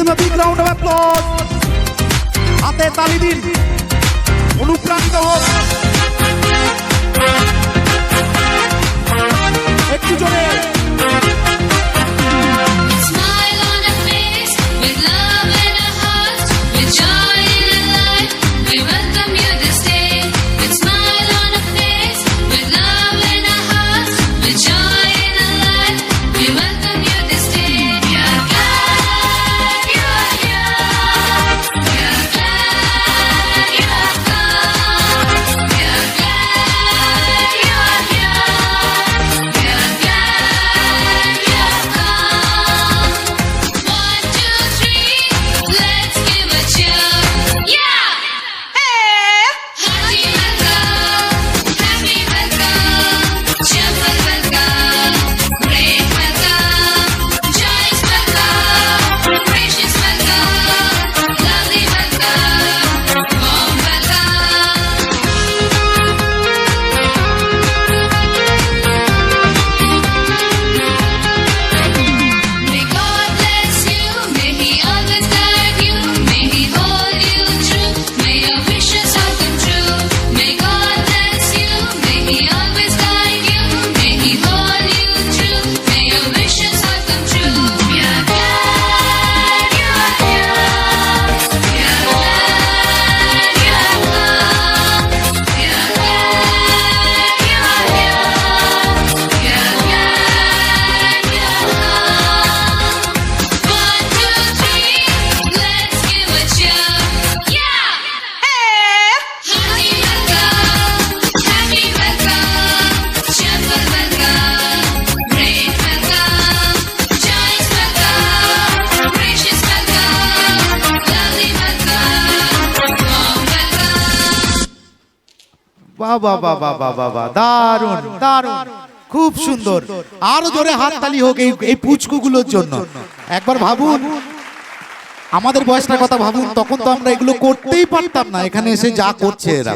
him a big round of applause. হাতে তালি দিন, অনুপ্রাণিত হোক। একটু জোরে। Smile on a face, with love in our hearts, with joy in our life, we welcome you this day. With smile on a face, with love in our hearts, with joy in our life, we welcome you this day. We are glad you are here. We are glad you have come. We are glad you are here. We are glad you have come. 1, 2, 3, let's give a cheer. Yeah! Hey! Hearty welcome, happy welcome, cheerful welcome, great welcome, joyous welcome, gracious welcome, lovely welcome, warm welcome. May God bless you, may He always guide you, may He hold you true, may your wishes all come true. May God bless you, may He always guide you, may He hold you true, may your wishes all come true. We are glad you are here. We are glad you have come. We are glad you are here. We are glad you have come. 1, 2, 3, let's give a cheer. Yeah! Hey! Hearty welcome, happy welcome, cheerful welcome, great welcome, joyous welcome, gracious welcome, lovely welcome, warm welcome. বাহ বাহ বাহ বাহ বাহ বাহ বাহ, দারুণ দারুণ, খুব সুন্দর। আরো জোরে হাততালি হোক এই পুচকুগুলোর জন্য। একবার ভাবুন, আমাদের বয়সটার কথা ভাবুন, তখন তো আমরা এগুলো করতেই পারতাম না, এখানে এসে যা করছে এরা।